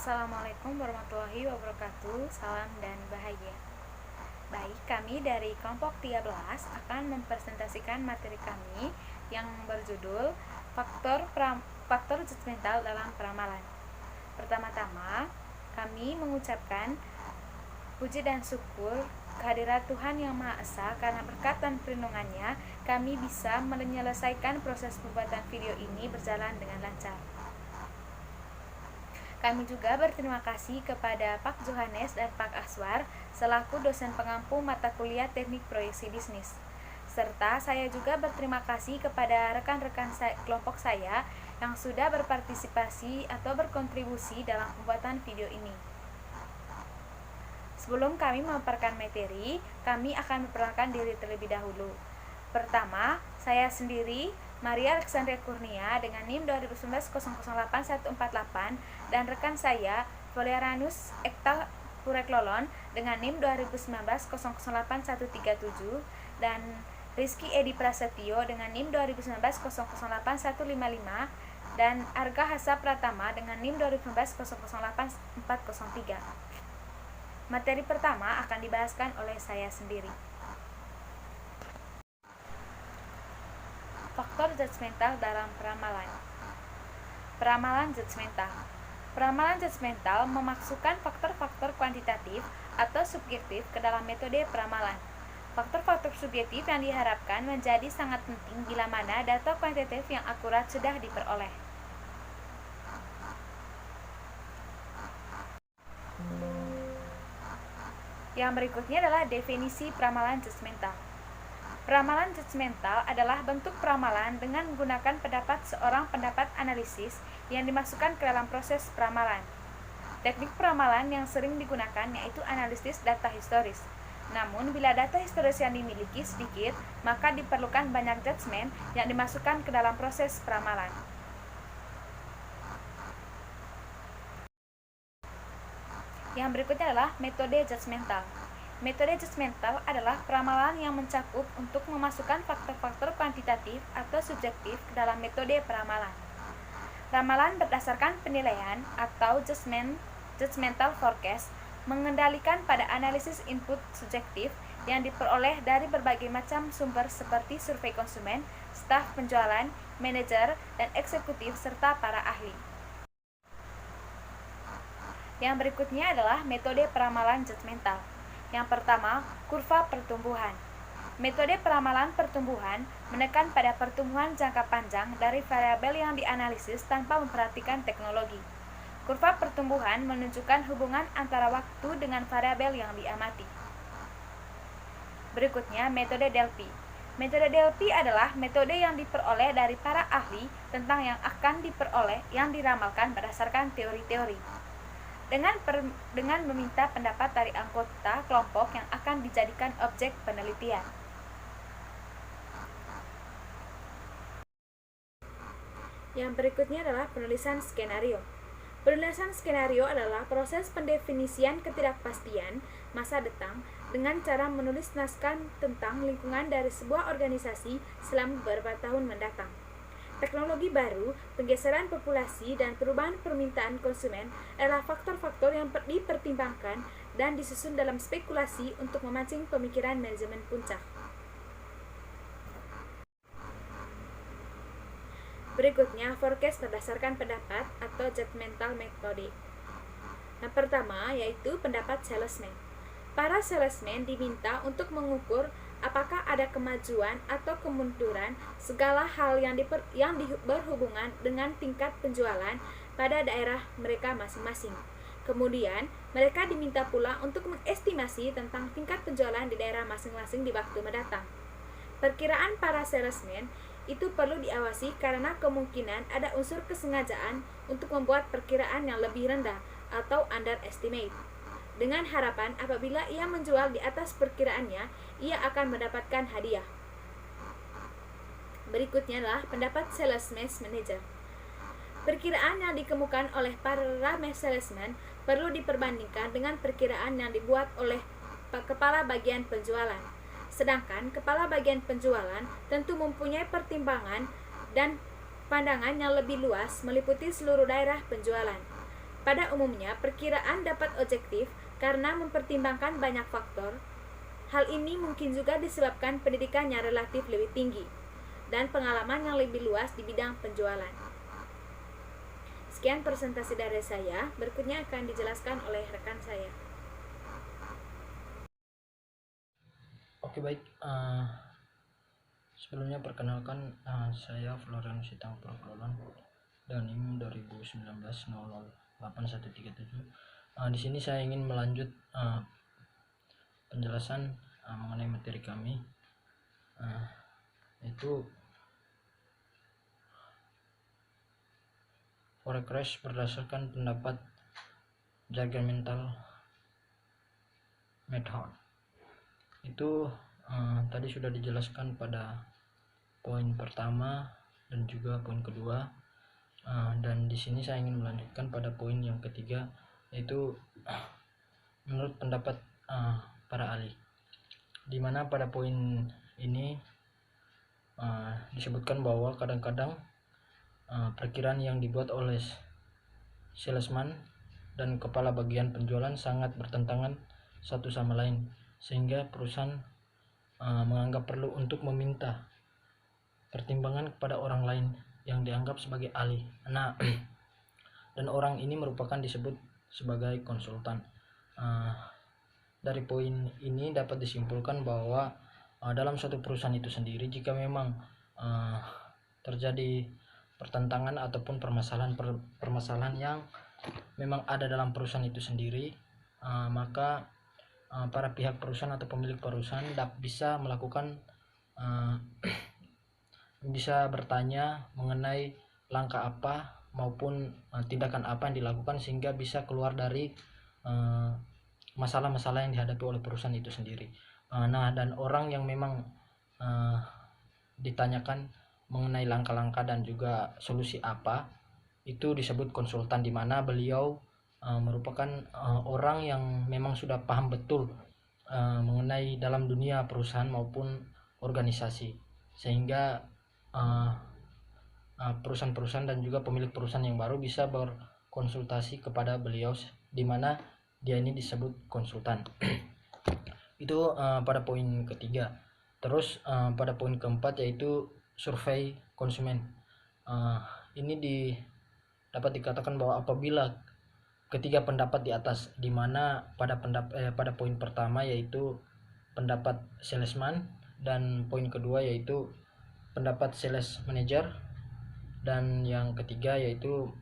Assalamualaikum warahmatullahi wabarakatuh. Salam dan bahagia. Baik, kami dari kelompok 13 akan mempresentasikan materi kami yang berjudul faktor judgmental dalam peramalan. Pertama-tama, kami mengucapkan puji dan syukur kehadirat Tuhan Yang Maha Esa, karena berkat dan perlindungannya kami bisa menyelesaikan proses pembuatan video ini berjalan dengan lancar. Kami juga berterima kasih kepada Pak Johannes dan Pak Aswar selaku dosen pengampu mata kuliah Teknik Proyeksi Bisnis. Serta saya juga berterima kasih kepada rekan-rekan kelompok saya yang sudah berpartisipasi atau berkontribusi dalam pembuatan video ini. Sebelum kami memaparkan materi, kami akan memperkenalkan diri terlebih dahulu. Pertama, saya sendiri, Maria Alexandria Kurnia dengan NIM 2019-008148 dan rekan saya, Voliaranus Ekta Pureklolon dengan NIM 2019-008137 dan Rizky Edi Prasetyo dengan NIM 2019-008155 dan Arga Hasa Pratama dengan NIM 2019-008403. Materi pertama akan dibahaskan oleh saya sendiri. Faktor judgmental dalam peramalan. Peramalan judgmental. Peramalan judgmental memasukkan faktor-faktor kuantitatif atau subjektif ke dalam metode peramalan. Faktor-faktor subjektif yang diharapkan menjadi sangat penting bila mana data kuantitatif yang akurat sudah diperoleh. Yang berikutnya adalah definisi peramalan judgmental. Peramalan judgmental adalah bentuk peramalan dengan menggunakan pendapat seorang pendapat analisis yang dimasukkan ke dalam proses peramalan. Teknik peramalan yang sering digunakan yaitu analisis data historis. Namun, bila data historis yang dimiliki sedikit, maka diperlukan banyak judgment yang dimasukkan ke dalam proses peramalan. Yang berikutnya adalah metode judgmental. Metode judgmental adalah peramalan yang mencakup untuk memasukkan faktor-faktor kuantitatif atau subjektif ke dalam metode peramalan. Ramalan berdasarkan penilaian atau judgmental forecast mengendalikan pada analisis input subjektif yang diperoleh dari berbagai macam sumber seperti survei konsumen, staf penjualan, manajer, dan eksekutif, serta para ahli. Yang berikutnya adalah metode peramalan judgmental. Yang pertama, kurva pertumbuhan. Metode peramalan pertumbuhan menekan pada pertumbuhan jangka panjang dari variabel yang dianalisis tanpa memperhatikan teknologi. Kurva pertumbuhan menunjukkan hubungan antara waktu dengan variabel yang diamati. Berikutnya, metode Delphi. Metode Delphi adalah metode yang diperoleh dari para ahli tentang yang akan diperoleh yang diramalkan berdasarkan teori-teori. Dengan meminta pendapat dari anggota kelompok yang akan dijadikan objek penelitian. Yang berikutnya adalah penulisan skenario. Penulisan skenario adalah proses pendefinisian ketidakpastian masa datang dengan cara menulis naskah tentang lingkungan dari sebuah organisasi selama beberapa tahun mendatang. Teknologi baru, penggeseran populasi, dan perubahan permintaan konsumen adalah faktor-faktor yang dipertimbangkan dan disusun dalam spekulasi untuk memancing pemikiran manajemen puncak. Berikutnya, forecast berdasarkan pendapat atau judgmental metode. Yang pertama yaitu pendapat salesman. Para salesman diminta untuk mengukur apakah ada kemajuan atau kemunduran segala hal yang berhubungan dengan tingkat penjualan pada daerah mereka masing-masing. Kemudian, mereka diminta pula untuk mengestimasi tentang tingkat penjualan di daerah masing-masing di waktu mendatang. Perkiraan para salesman itu perlu diawasi karena kemungkinan ada unsur kesengajaan untuk membuat perkiraan yang lebih rendah atau underestimate. Dengan harapan apabila ia menjual di atas perkiraannya, ia akan mendapatkan hadiah. Berikutnya adalah pendapat salesman manager. Perkiraan yang dikemukakan oleh para salesman perlu diperbandingkan dengan perkiraan yang dibuat oleh kepala bagian penjualan. Sedangkan kepala bagian penjualan tentu mempunyai pertimbangan dan pandangan yang lebih luas meliputi seluruh daerah penjualan. Pada umumnya, perkiraan dapat objektif karena mempertimbangkan banyak faktor. Hal ini mungkin juga disebabkan pendidikannya relatif lebih tinggi dan pengalaman yang lebih luas di bidang penjualan. Sekian presentasi dari saya, berikutnya akan dijelaskan oleh rekan saya. Oke, baik. Sebelumnya perkenalkan, saya Florian Sitang Proklolan dan NIM 2019-008137. Di sini saya ingin melanjut penjelasan mengenai materi kami, yaitu forex crash berdasarkan pendapat judgmental method. Itu tadi sudah dijelaskan pada poin pertama dan juga poin kedua, dan di sini saya ingin melanjutkan pada poin yang ketiga, yaitu menurut pendapat para ahli, di mana pada poin ini disebutkan bahwa kadang-kadang perkiraan yang dibuat oleh salesman dan kepala bagian penjualan sangat bertentangan satu sama lain, sehingga perusahaan menganggap perlu untuk meminta pertimbangan kepada orang lain yang dianggap sebagai ahli. Nah, dan orang ini merupakan disebut sebagai konsultan. Dari poin ini dapat disimpulkan bahwa dalam suatu perusahaan itu sendiri, jika memang terjadi pertentangan ataupun permasalahan yang memang ada dalam perusahaan itu sendiri, maka para pihak perusahaan atau pemilik perusahaan bisa melakukan bisa bertanya mengenai langkah apa maupun tindakan apa yang dilakukan sehingga bisa keluar dari masalah-masalah yang dihadapi oleh perusahaan itu sendiri. Nah, dan orang yang memang ditanyakan mengenai langkah-langkah dan juga solusi apa, itu disebut konsultan, di mana beliau merupakan orang yang memang sudah paham betul mengenai dalam dunia perusahaan maupun organisasi, sehingga perusahaan-perusahaan dan juga pemilik perusahaan yang baru bisa berkonsultasi kepada beliau, di mana dia ini disebut konsultan. Itu pada poin ketiga. Terus pada poin keempat, yaitu survei konsumen. Ini dapat dikatakan bahwa apabila ketiga pendapat di atas, di mana pada poin pertama yaitu pendapat salesman, dan poin kedua yaitu pendapat sales manager, dan yang ketiga yaitu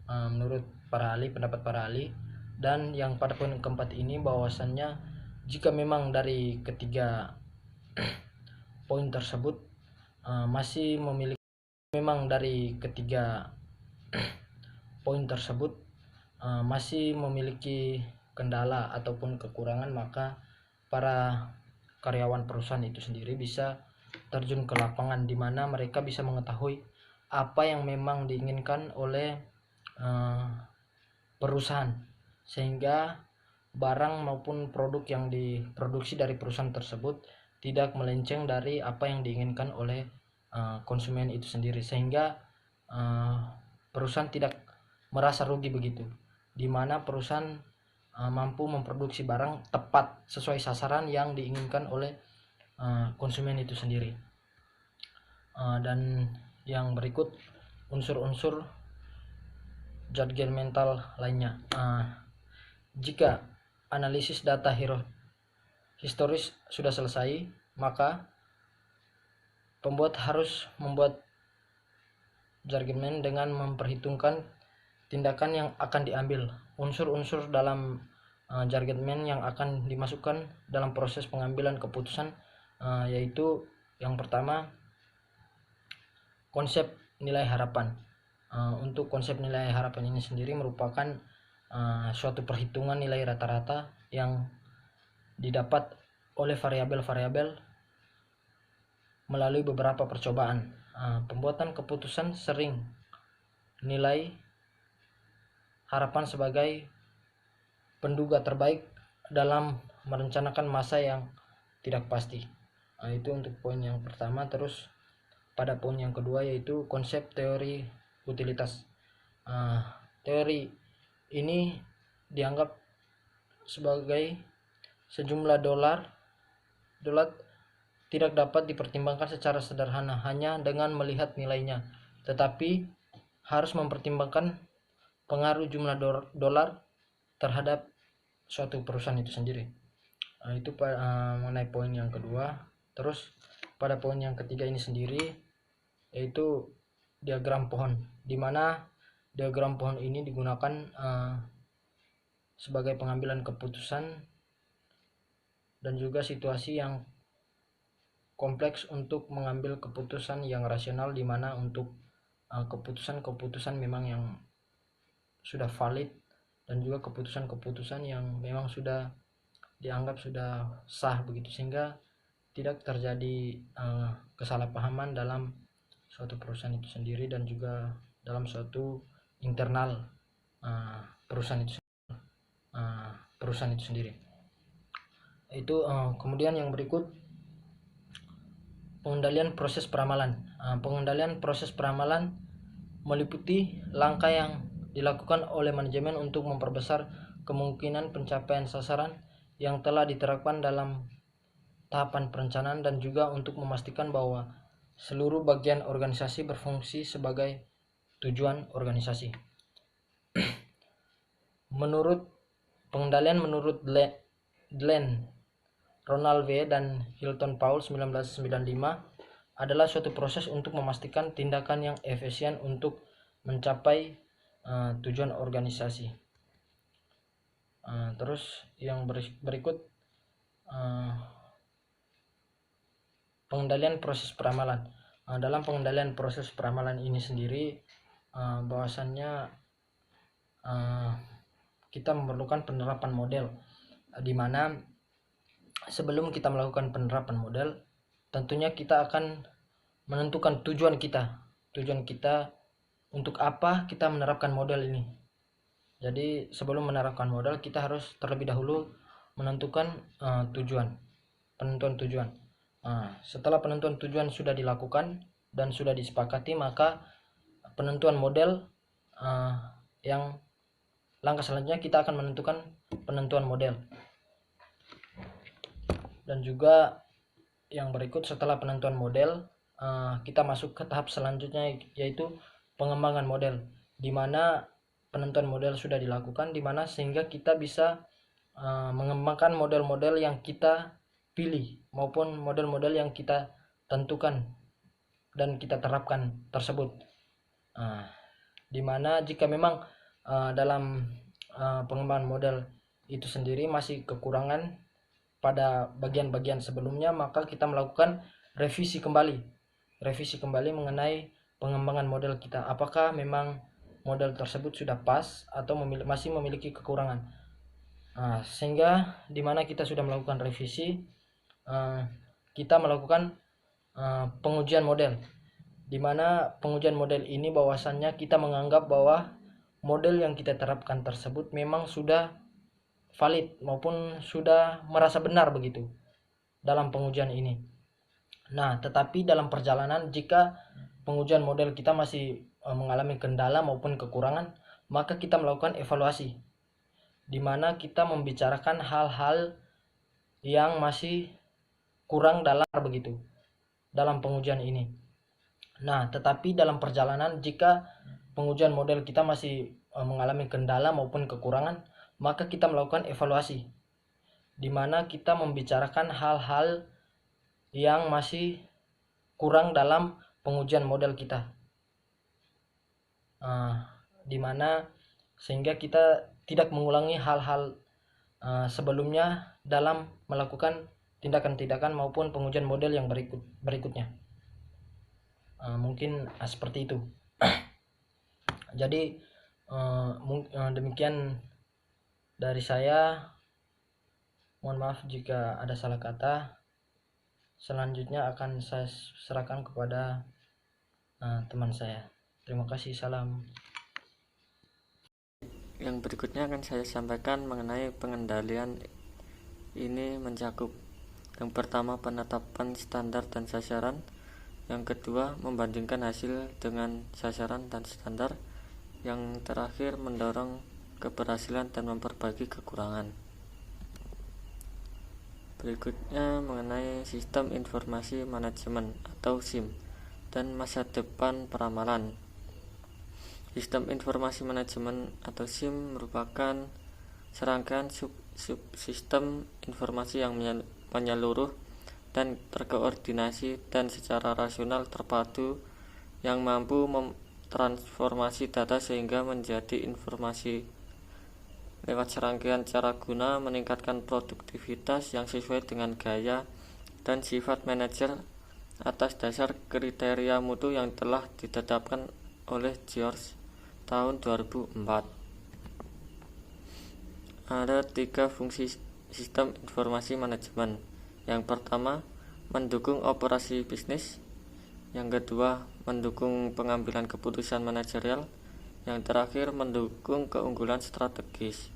menurut para ahli, pendapat para ahli. Dan yang pada poin keempat ini bahwasannya jika memang dari ketiga poin tersebut masih memiliki kendala ataupun kekurangan, maka para karyawan perusahaan itu sendiri bisa terjun ke lapangan, di mana mereka bisa mengetahui apa yang memang diinginkan oleh perusahaan, sehingga barang maupun produk yang diproduksi dari perusahaan tersebut tidak melenceng dari apa yang diinginkan oleh konsumen itu sendiri, sehingga perusahaan tidak merasa rugi begitu, di mana perusahaan mampu memproduksi barang tepat sesuai sasaran yang diinginkan oleh konsumen itu sendiri. Dan yang berikut unsur-unsur judgmental lainnya. Jika analisis data historis sudah selesai, maka pembuat harus membuat judgment dengan memperhitungkan tindakan yang akan diambil. Unsur-unsur dalam judgment yang akan dimasukkan dalam proses pengambilan keputusan yaitu yang pertama, konsep nilai harapan. Untuk konsep nilai harapan ini sendiri merupakan suatu perhitungan nilai rata-rata yang didapat oleh variabel-variabel melalui beberapa percobaan. Pembuatan keputusan sering nilai harapan sebagai penduga terbaik dalam merencanakan masa yang tidak pasti. Itu untuk poin yang pertama. Terus pada poin yang kedua yaitu konsep teori utilitas. Teori ini dianggap sebagai sejumlah dolar tidak dapat dipertimbangkan secara sederhana hanya dengan melihat nilainya, tetapi harus mempertimbangkan pengaruh jumlah dolar terhadap suatu perusahaan itu sendiri. Itu mengenai poin yang kedua. Terus pada poin yang ketiga ini sendiri, yaitu diagram pohon, di mana diagram pohon ini digunakan sebagai pengambilan keputusan dan juga situasi yang kompleks untuk mengambil keputusan yang rasional, di mana untuk keputusan-keputusan memang yang sudah valid dan juga keputusan-keputusan yang memang sudah dianggap sudah sah begitu, sehingga tidak terjadi kesalahpahaman dalam suatu perusahaan itu sendiri dan juga dalam suatu internal perusahaan itu sendiri. Itu kemudian yang berikut, pengendalian proses peramalan. Pengendalian proses peramalan meliputi langkah yang dilakukan oleh manajemen untuk memperbesar kemungkinan pencapaian sasaran yang telah diterapkan dalam tahapan perencanaan dan juga untuk memastikan bahwa seluruh bagian organisasi berfungsi sebagai tujuan organisasi. Menurut Glenn Ronald W. dan Hilton Paul 1995 adalah suatu proses untuk memastikan tindakan yang efisien untuk mencapai tujuan organisasi. Terus yang berikut, pengendalian proses peramalan. Dalam pengendalian proses peramalan ini sendiri, bahwasannya kita memerlukan penerapan model, di mana sebelum kita melakukan penerapan model, tentunya kita akan menentukan tujuan kita untuk apa kita menerapkan model ini. Jadi sebelum menerapkan model, kita harus terlebih dahulu menentukan penentuan tujuan. Setelah penentuan tujuan sudah dilakukan dan sudah disepakati, maka penentuan model, yang langkah selanjutnya kita akan menentukan penentuan model. Dan juga yang berikut, setelah penentuan model, kita masuk ke tahap selanjutnya, yaitu pengembangan model, di mana penentuan model sudah dilakukan, di mana sehingga kita bisa mengembangkan model-model yang kita pilih maupun model-model yang kita tentukan dan kita terapkan tersebut. Di mana jika memang dalam pengembangan model itu sendiri masih kekurangan pada bagian-bagian sebelumnya, maka kita melakukan revisi kembali mengenai pengembangan model kita, apakah memang model tersebut sudah pas atau masih memiliki kekurangan. Sehingga dimana kita sudah melakukan revisi, kita melakukan pengujian model, dimana pengujian model ini bahwasannya kita menganggap bahwa model yang kita terapkan tersebut memang sudah valid maupun sudah merasa benar begitu dalam pengujian ini. Nah, tetapi dalam perjalanan, jika pengujian model kita masih mengalami kendala maupun kekurangan, maka kita melakukan evaluasi, di mana kita membicarakan hal-hal yang masih kurang dalam begitu dalam pengujian ini. Nah, tetapi dalam perjalanan, jika pengujian model kita masih mengalami kendala maupun kekurangan, maka kita melakukan evaluasi, di mana kita membicarakan hal-hal yang masih kurang dalam pengujian model kita, di mana sehingga kita tidak mengulangi hal-hal sebelumnya dalam melakukan tindakan-tindakan maupun pengujian model yang berikutnya. Mungkin seperti itu. Jadi demikian dari saya. Mohon maaf jika ada salah kata. Selanjutnya akan saya serahkan kepada teman saya. Terima kasih, salam. Yang berikutnya akan saya sampaikan mengenai pengendalian. Ini mencakup yang pertama, penetapan standar dan sasaran. Yang kedua, membandingkan hasil dengan sasaran dan standar. yang terakhir mendorong keberhasilan dan memperbaiki kekurangan. Berikutnya mengenai sistem informasi manajemen atau SIM dan masa depan peramalan. Sistem informasi manajemen atau SIM merupakan serangkaian subsistem informasi yang menyeluruh dan terkoordinasi dan secara rasional terpadu yang mampu memtransformasi data sehingga menjadi informasi lewat serangkaian cara guna meningkatkan produktivitas yang sesuai dengan gaya dan sifat manajer atas dasar kriteria mutu yang telah ditetapkan oleh George tahun 2004. Ada 3 fungsi sistem informasi manajemen. Yang pertama, mendukung operasi bisnis. Yang kedua, mendukung pengambilan keputusan manajerial. Yang terakhir, mendukung keunggulan strategis.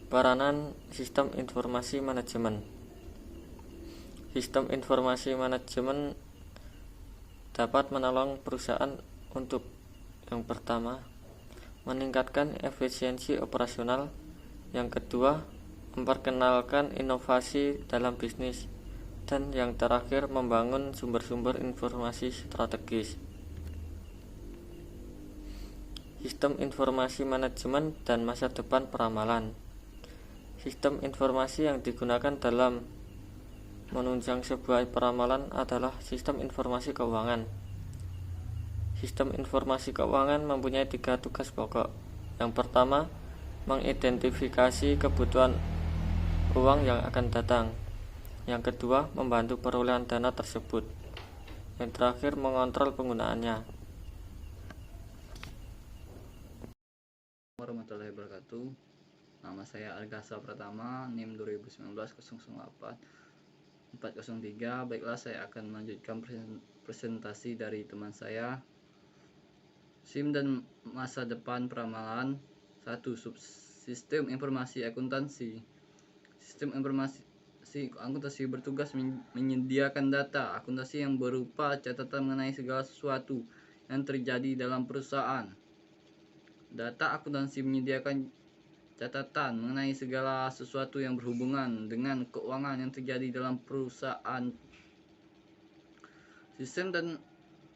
Peranan sistem informasi manajemen. Sistem informasi manajemen dapat menolong perusahaan untuk yang pertama, meningkatkan efisiensi operasional. Yang kedua, memperkenalkan inovasi dalam bisnis. Dan yang terakhir, membangun sumber-sumber informasi strategis. Sistem informasi manajemen dan masa depan peramalan. Sistem informasi yang digunakan dalam menunjang sebuah peramalan adalah sistem informasi keuangan. Sistem informasi keuangan mempunyai 3 tugas pokok. Yang pertama, mengidentifikasi kebutuhan uang yang akan datang. Yang kedua, membantu perolehan dana tersebut. Yang terakhir, mengontrol penggunaannya. Warahmatullahi wabarakatuh. Nama saya Argasa Pratama, NIM 2019-008-403. Baiklah, saya akan melanjutkan presentasi dari teman saya. SIM dan masa depan peramalan. 1. Subsistem informasi akuntansi. Sistem informasi akuntansi bertugas menyediakan data akuntansi yang berupa catatan mengenai segala sesuatu yang terjadi dalam perusahaan. Data akuntansi menyediakan catatan mengenai segala sesuatu yang berhubungan dengan keuangan yang terjadi dalam perusahaan. Sistem dan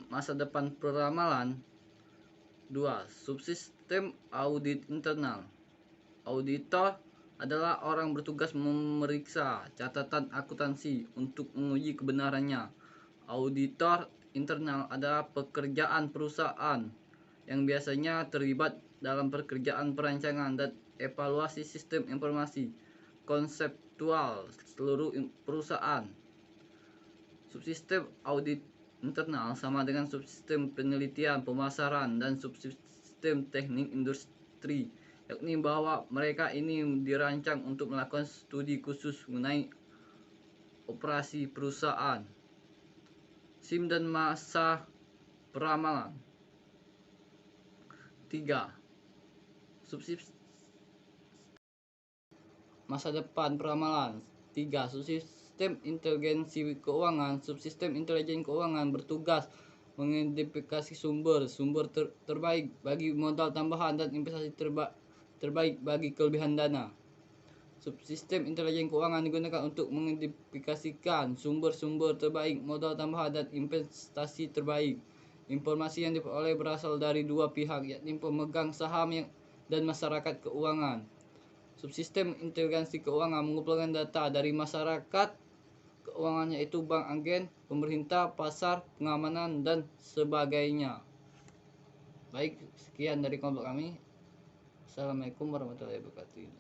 masa depan peramalan. 2. Subsistem audit internal. Auditor adalah orang bertugas memeriksa catatan akuntansi untuk menguji kebenarannya. Auditor internal adalah pekerjaan perusahaan yang biasanya terlibat dalam pekerjaan perancangan dan evaluasi sistem informasi konseptual seluruh perusahaan. Subsistem audit internal sama dengan subsistem penelitian, pemasaran, dan subsistem teknik industri, yakni bahwa mereka ini dirancang untuk melakukan studi khusus mengenai operasi perusahaan. SIM dan masa peramalan. 3. Subsistem masa depan peramalan. 3. Subsistem intelijensi keuangan. Subsistem intelijen keuangan bertugas mengidentifikasi sumber terbaik bagi modal tambahan dan investasi terbaik bagi kelebihan dana. Subsistem intelijen keuangan digunakan untuk mengidentifikasikan sumber terbaik, modal tambahan, dan investasi terbaik. Informasi yang diperoleh berasal dari 2 pihak, yakni pemegang saham dan masyarakat keuangan. Subsistem intelijensi keuangan mengumpulkan data dari masyarakat keuangan, yaitu bank, agen, pemerintah, pasar, pengamanan, dan sebagainya. Baik, sekian dari kelompok kami. Assalamualaikum warahmatullahi wabarakatuh.